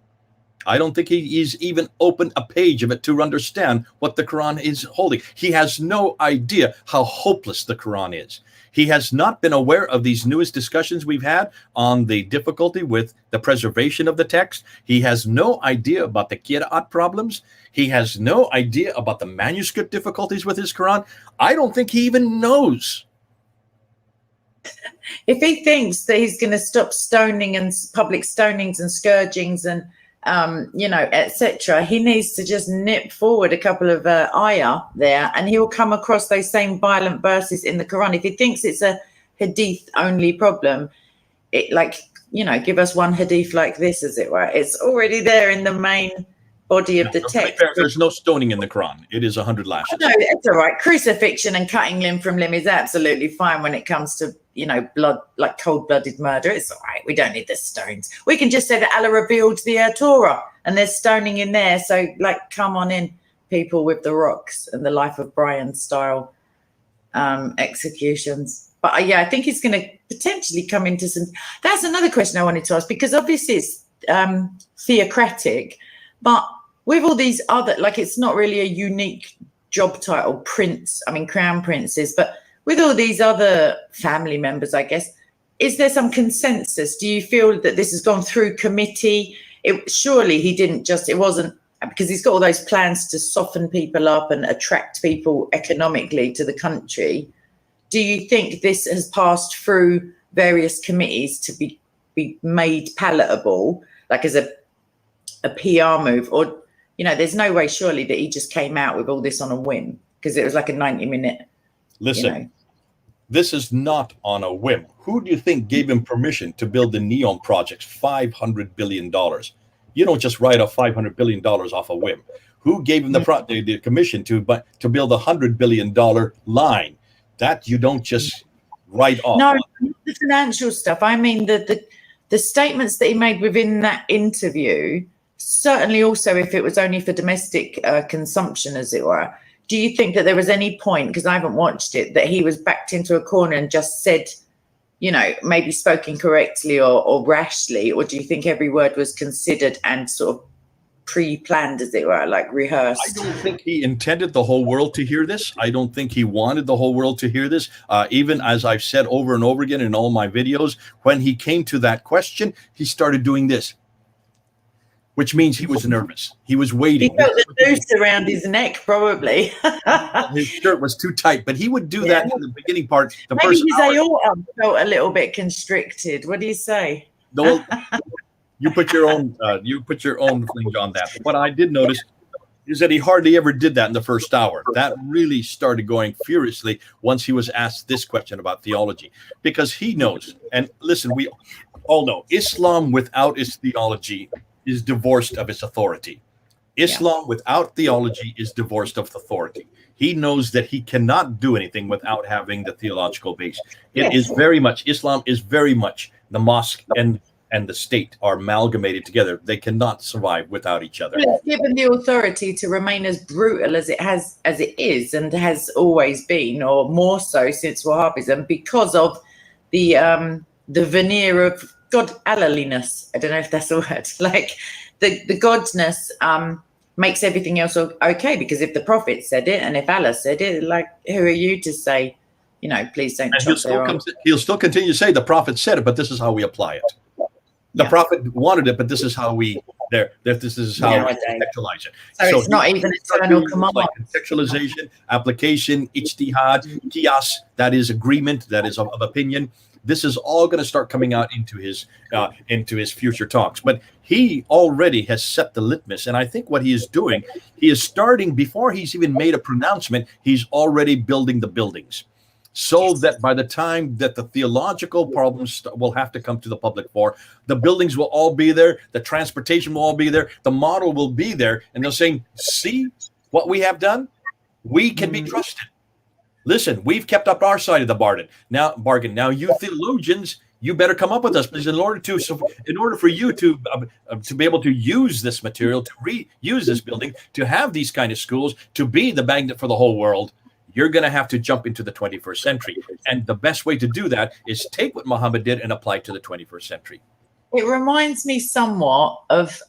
I don't think he's even opened a page of it to understand what the Quran is holding. He has no idea how hopeless the Quran is. He has not been aware of these newest discussions we've had on the difficulty with the preservation of the text. He has no idea about the Qira'at problems. He has no idea about the manuscript difficulties with his Quran. I don't think he even knows if he thinks that he's going to stop stoning and public stonings and scourgings and etc., he needs to just nip forward a couple of ayah there, and he'll come across those same violent verses in the Quran. If he thinks it's a hadith only problem, give us one hadith like this, as it were. It's already there in the main body of the text. There's no stoning in the Quran. It is 100 lashes. No, it's all right. Crucifixion and cutting limb from limb is absolutely fine when it comes to, blood, like cold-blooded murder. It's all right. We don't need the stones. We can just say that Allah revealed the Torah and there's stoning in there. So, come on in, people with the rocks and the Life of Brian style executions. But I think it's going to potentially come into some. That's another question I wanted to ask, because obviously it's theocratic, but with all these other, it's not really a unique job title, crown princes, but with all these other family members, I guess, is there some consensus? Do you feel that this has gone through committee? Surely it wasn't, because he's got all those plans to soften people up and attract people economically to the country. Do you think this has passed through various committees to be made palatable, as a PR move? Or, there's no way surely that he just came out with all this on a whim, because it was like a 90-minute. Listen, this is not on a whim. Who do you think gave him permission to build the NEOM projects, $500 billion? You don't just write off $500 billion off a whim. Who gave him the commission to build a $100 billion line? That you don't just write off. No, the financial stuff. I mean, the statements that he made within that interview, certainly also if it was only for domestic consumption, as it were. Do you think that there was any point, because I haven't watched it, that he was backed into a corner and just said, maybe spoke incorrectly or rashly? Or do you think every word was considered and sort of pre-planned, as it were, rehearsed? I don't think he intended the whole world to hear this. I don't think he wanted the whole world to hear this. Even as I've said over and over again in all my videos, when he came to that question, he started doing this, which means he was nervous. He was waiting. He felt the noose around his neck, probably. His shirt was too tight, but he would do that in the beginning part. Maybe his aorta felt a little bit constricted. What do you say? You put your own thing on that. What I did notice is that he hardly ever did that in the first hour. That really started going furiously once he was asked this question about theology, because he knows. And listen, we all know Islam without its theology is divorced of its authority. Islam without theology is divorced of authority. He knows that he cannot do anything without having the theological base. Islam is very much the mosque and the state are amalgamated together. They cannot survive without each other. It's given the authority to remain as brutal as it is and has always been, or more so since Wahhabism, because of the veneer of God-allaliness. I don't know if that's a word. The godness makes everything else okay, because if the Prophet said it and if Allah said it, who are you to say, please don't chop their arms? He'll still continue to say the Prophet said it, but this is how we apply it. The Prophet wanted it, but this is how we contextualize it. So it's not even eternal command. Like contextualization, application, ijtihad, qiyas, that is agreement, that is of opinion. This is all going to start coming out into his future talks. But he already has set the litmus. And I think what he is doing, he is starting before he's even made a pronouncement, he's already building the buildings. So that by the time that the theological problems will have to come to the public fore, the buildings will all be there, the transportation will all be there, the model will be there, and they're saying, see what we have done? We can be trusted. Listen, we've kept up our side of the bargain. Now you theologians, you better come up with us, please, in order for you to be able to use this material, to reuse this building, to have these kind of schools, to be the magnet for the whole world. You're going to have to jump into the 21st century. And the best way to do that is take what Muhammad did and apply it to the 21st century. It reminds me somewhat of,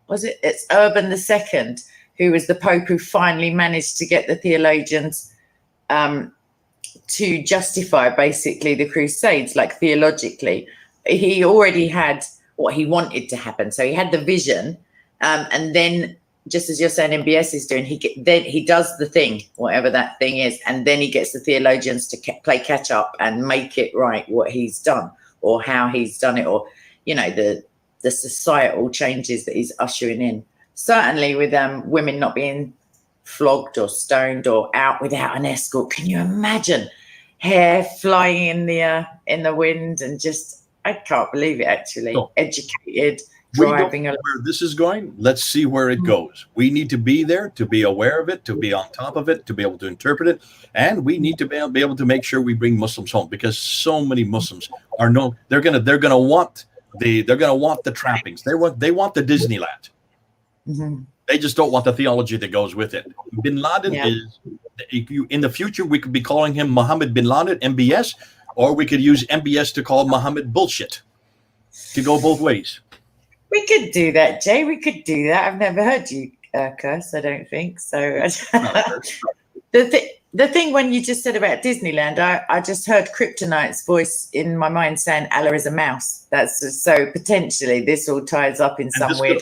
it's Urban II, who was the Pope who finally managed to get the theologians to justify basically the Crusades, theologically. He already had what he wanted to happen. So he had the vision, and then just as you're saying MBS is doing, then he does the thing, whatever that thing is, and then he gets the theologians to play catch up and make it right what he's done or how he's done it, or the societal changes that he's ushering in. Certainly with women not being flogged or stoned or out without an escort. Can you imagine hair flying in the wind, and just, I can't believe it, actually. No. Educated, We don't driving know where this is going. Let's see where it goes. We need to be there to be aware of it, to be on top of it, to be able to interpret it, and we need to be able to make sure we bring Muslims home, because so many Muslims they're gonna want the trappings. They want the Disneyland. Mm-hmm. They just don't want the theology that goes with it. Bin Laden is, in the future, we could be calling him Mohammed Bin Laden, MBS, or we could use MBS to call Mohammed bullshit. To go both ways. We could do that, Jay. We could do that. I've never heard you curse, I don't think. So the thing when you just said about Disneyland, I just heard Kryptonite's voice in my mind saying Allah is a mouse. That's so potentially this all ties up in some weird.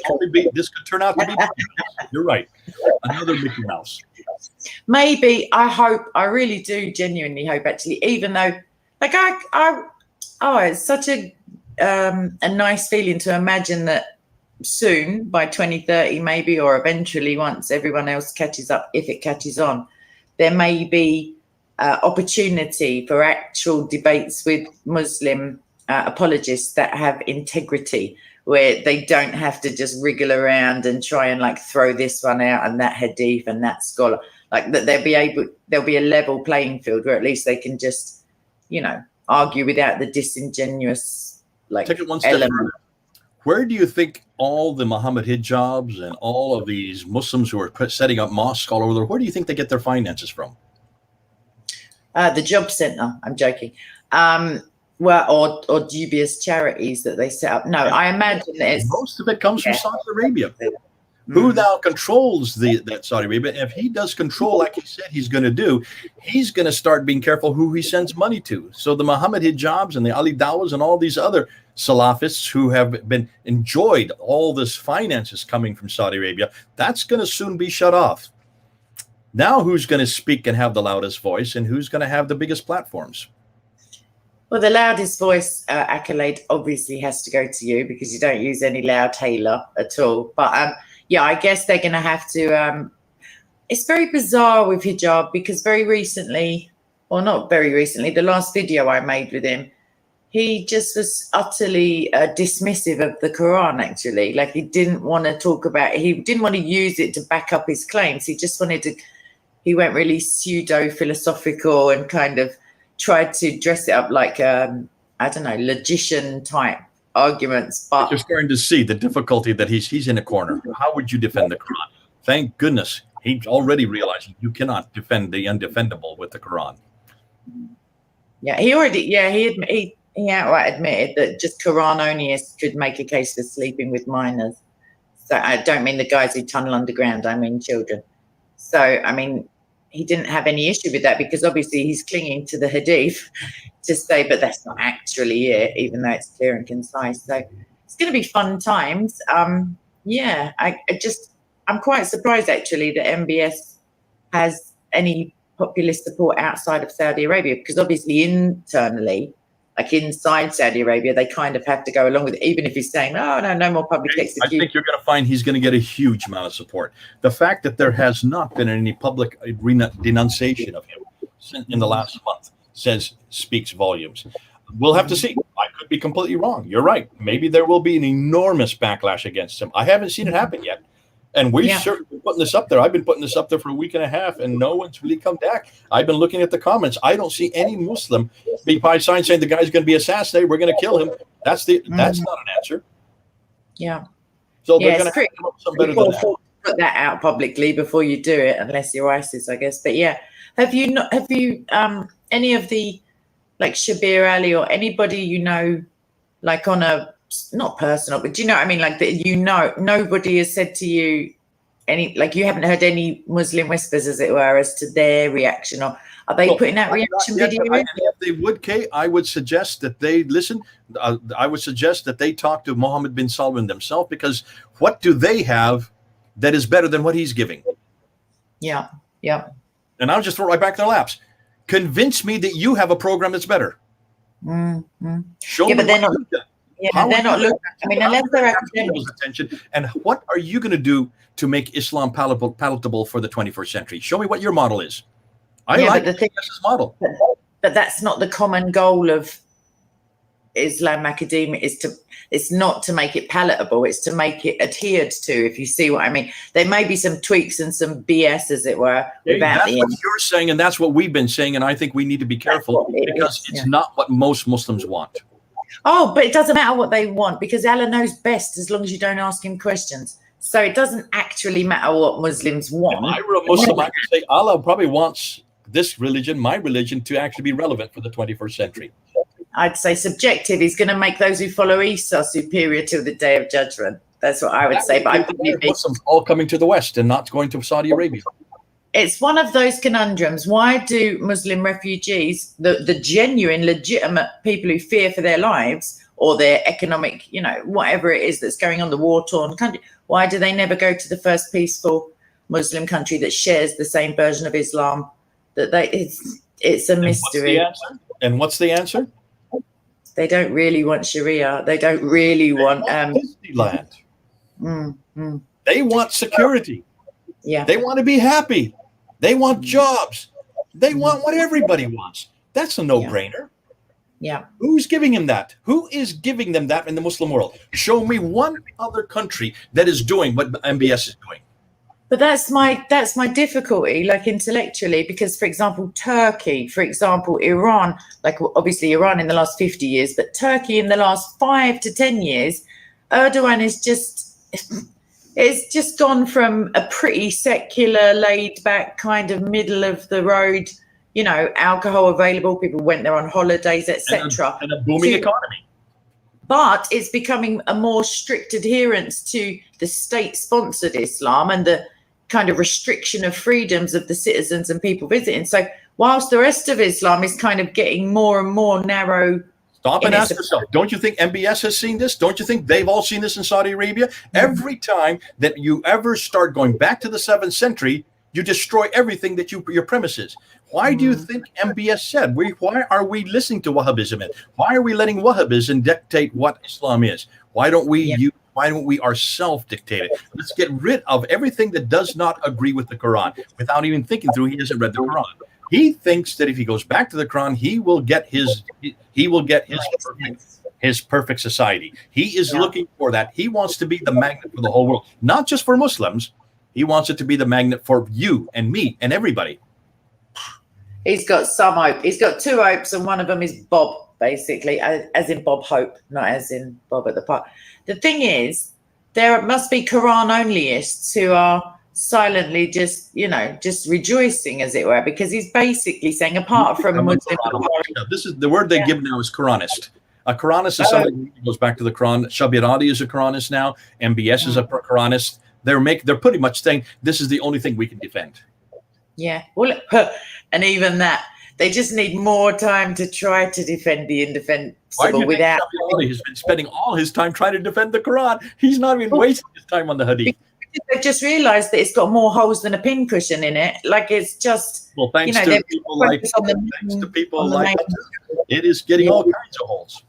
This could turn out to be. You're right. Another Mickey Mouse. Maybe. I really do genuinely hope, actually, even though, like, it's such a nice feeling to imagine that soon, by 2030 maybe, or eventually once everyone else catches up, if it catches on, there may be opportunity for actual debates with Muslim apologists that have integrity, where they don't have to just wriggle around and try and like throw this one out and that hadith and that scholar. Like that there'll be a level playing field where at least they can just, argue without the disingenuous take it one step further. Where do you think all the Muhammad hijabs and all of these Muslims who are setting up mosques all over there, where do you think they get their finances from? The Job Centre. I'm joking. Or dubious charities that they set up. No, I imagine that most of it comes from Saudi Arabia. Who now controls that Saudi Arabia? If he does control, like he said he's going to do, he's going to start being careful who he sends money to. So the Muhammad hijabs and the Ali Dawas and all these other Salafists who have been enjoyed all this finances coming from Saudi Arabia, that's going to soon be shut off. Now who's going to speak and have the loudest voice, and who's going to have the biggest platforms? Well, the loudest voice accolade obviously has to go to you, because you don't use any loud hailer at all. But I guess they're going to have to. It's very bizarre with hijab, because very recently, or not very recently, the last video I made with him, he just was utterly dismissive of the Quran, actually. Like, he didn't want to talk about it. He didn't want to use it to back up his claims. He just wanted to, he went really pseudo-philosophical and kind of tried to dress it up like, logician type arguments. But you're starting to see the difficulty that he's in a corner. How would you defend the Quran? Thank goodness he's already realizing you cannot defend the undefendable with the Quran. Yeah, he outright admitted that just Quran onlyists could make a case for sleeping with minors. So I don't mean the guys who tunnel underground, I mean children. So, I mean, he didn't have any issue with that, because obviously he's clinging to the hadith to say, but that's not actually it, even though it's clear and concise. So it's going to be fun times. I'm quite surprised, actually, that MBS has any populist support outside of Saudi Arabia, because obviously internally, like inside Saudi Arabia, they kind of have to go along with it, even if he's saying, no more public execution. I think you're going to find he's going to get a huge amount of support. The fact that there has not been any public denunciation of him in the last month speaks volumes. We'll have to see. I could be completely wrong. You're right. Maybe there will be an enormous backlash against him. I haven't seen it happen yet. And we've certainly been putting this up there. I've been putting this up there for a week and a half, and no one's really come back. I've been looking at the comments. I don't see any Muslim be by sign saying the guy's going to be assassinated. We're going to kill him. That's not an answer. Yeah. So they're going to come up with something better than that. Put that out publicly before you do it, unless you're ISIS, I guess. But yeah, have you any of the, like, Shabir Ali or anybody like on a, not personal, but do you know what I mean? Like, that, nobody has said to you any, like, you haven't heard any Muslim whispers, as it were, as to their reaction, or are they putting out reaction video? If they would, Kay, I would suggest that they listen. I would suggest that they talk to Mohammed bin Salman themselves, because what do they have that is better than what he's giving. Yeah. Yeah. And I'll just throw it right back to their laps. Convince me that you have a program that's better. Mm-hmm. Show yeah, me but they're what not. you've done. Yeah, How they're not you looking. I mean, unless they're academics. Attention, and what are you going to do to make Islam palatable for the 21st century? Show me what your model is. I like this model. But that's not the common goal of Islam academia. It's not to make it palatable. It's to make it adhered to. If you see what I mean, there may be some tweaks and some BS, as it were. That's what you're saying, and that's what we've been saying. And I think we need to be careful because it's not what most Muslims want. Oh, but it doesn't matter what they want because Allah knows best as long as you don't ask him questions. So it doesn't actually matter what Muslims want. If I were a Muslim, I could say Allah probably wants this religion, my religion, to actually be relevant for the 21st century. I'd say subjective. He's going to make those who follow Isa superior till the day of judgment. That's what I would say. But Muslims all coming to the West and not going to Saudi Arabia. It's one of those conundrums. Why do Muslim refugees, the genuine, legitimate people who fear for their lives or their economic, whatever it is that's going on, the war-torn country, why do they never go to the first peaceful Muslim country that shares the same version of Islam? It's a mystery. What's the answer? They don't really want Sharia. They don't really want Disneyland. They want security. Yeah. They want to be happy. They want jobs. They want what everybody wants. That's a no-brainer. Yeah. Who's giving him that? Who is giving them that in the Muslim world? Show me one other country that is doing what MBS is doing. But that's my difficulty, like intellectually, because, for example, Turkey, for example, Iran, like obviously Iran in the last 50 years, but Turkey in the last 5 to 10 years, Erdogan is it's just gone from a pretty secular, laid-back kind of middle of the road, alcohol available, people went there on holidays, etc. And a booming economy. But it's becoming a more strict adherence to the state-sponsored Islam and the kind of restriction of freedoms of the citizens and people visiting. So whilst the rest of Islam is kind of getting more and more narrow. Stop and ask yourself, don't you think MBS has seen this? Don't you think they've all seen this in Saudi Arabia? Every time that you ever start going back to the 7th century, you destroy everything that your premise is. Why do you think MBS said? Why are we listening to Wahhabism? Why are we letting Wahhabism dictate what Islam is? Why don't we ourselves dictate it? Let's get rid of everything that does not agree with the Quran without even thinking through. He hasn't read the Quran. He thinks that if he goes back to the Quran, he will get his perfect society. He is looking for that. He wants to be the magnet for the whole world, not just for Muslims. He wants it to be the magnet for you and me and everybody. He's got some hope. He's got 2 hopes, and one of them is Bob, basically, as in Bob Hope, not as in Bob at the park. The thing is, there must be Quran-onlyists who are silently just rejoicing, as it were, because he's basically saying, apart from Muslim. This is the word they give now is Quranist. A Quranist is somebody who goes back to the Quran. Shabirati is a Quranist now. MBS is a Quranist. They're pretty much saying this is the only thing we can defend. Yeah. Well, and even that, they just need more time to try to defend the indefensible without. He's been spending all his time trying to defend the Quran. He's not even wasting his time on the Hadith. They've just realised that it's got more holes than a pincushion in it. Like it's just. Well, thanks to people like it is getting all kinds of holes.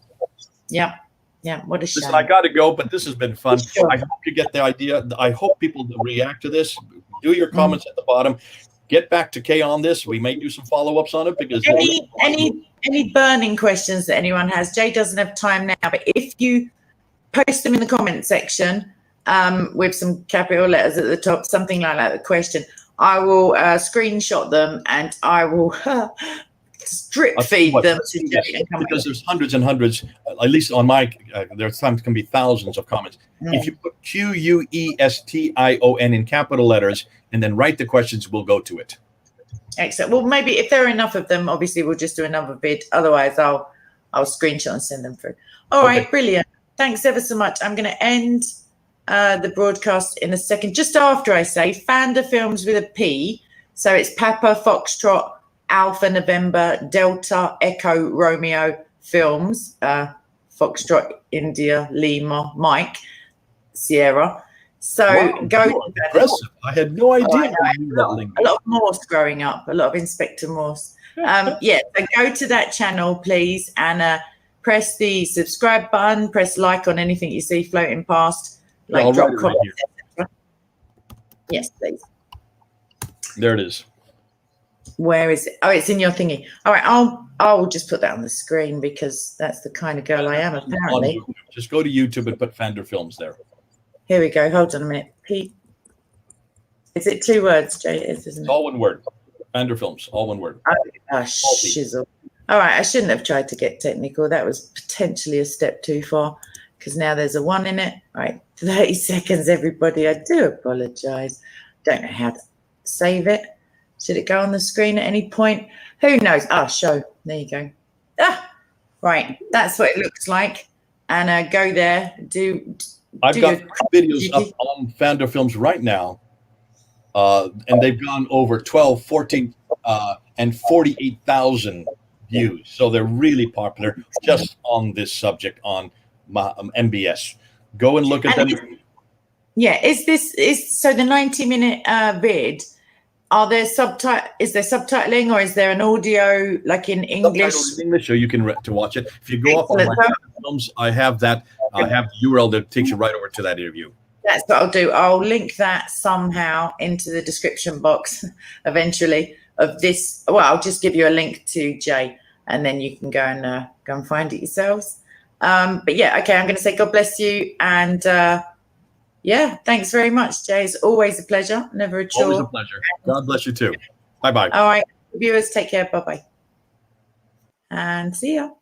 Yeah. Yeah, what a shame. Listen, I got to go, but this has been fun. Sure. I hope you get the idea. I hope people react to this. Do your comments at the bottom. Get back to Kay on this. We may do some follow-ups on it because any burning questions that anyone has. Jay doesn't have time now, but if you post them in the comment section with some capital letters at the top, something like that, the question, I will screenshot them and I will drip feed them to Jay. Because there's hundreds and hundreds, at least on my, there's times can be thousands of comments. If you put QUESTION in capital letters and then write the questions, we'll go to it. Excellent. Well, maybe if there are enough of them, obviously we'll just do another bid. Otherwise, I'll screenshot and send them through. All right, brilliant. Thanks ever so much. I'm going to end the broadcast in a second, just after I say Fanda Films with a P. So it's Papa, Foxtrot, Alpha, November, Delta, Echo, Romeo Films, Foxtrot, India, Lima, Mike, Sierra. So Wow, go. impressive. I had no idea I you knew know, that lingo. a lot of Morse growing up, a lot of Inspector Morse. Yeah, so go to that channel, please, and press the subscribe button, press like on anything you see floating past, like I'll drop write it right comments, here. etc. Yes, please. There it is. Where is it? Oh, it's in your thingy. All right, I'll just put that on the screen because that's the kind of girl I am, apparently. Just go to YouTube and put Fander Films there. Here we go. Hold on a minute. Pete. Is it 2 words, Jay? It is, isn't it? It's all one word. Fander Films, all one word. Oh, shizzle. All right, I shouldn't have tried to get technical. That was potentially a step too far because now there's a 1 in it. All right, 30 seconds, everybody. I do apologize. Don't know how to save it. Should it go on the screen at any point? Who knows? Oh, show. There you go. Right. That's what it looks like. And go there. I've got videos up on Fander Films right now. And they've gone over 12, 14, and 48,000 views. So they're really popular just on this subject on MBS. Go and look at them. Yeah. So the 90-minute vid, is there subtitling or is there an audio like in English? In English, so you can to watch it. If you go up on my films, I have that. I have the URL that takes you right over to that interview. That's what I'll do. I'll link that somehow into the description box eventually of this. Well, I'll just give you a link to Jay, and then you can go and find it yourselves. But yeah, okay. I'm going to say God bless you, and yeah, thanks very much, Jay. It's always a pleasure. Never a chore. Always a pleasure. God bless you too. Bye bye. All right, viewers, take care. Bye bye, and see ya.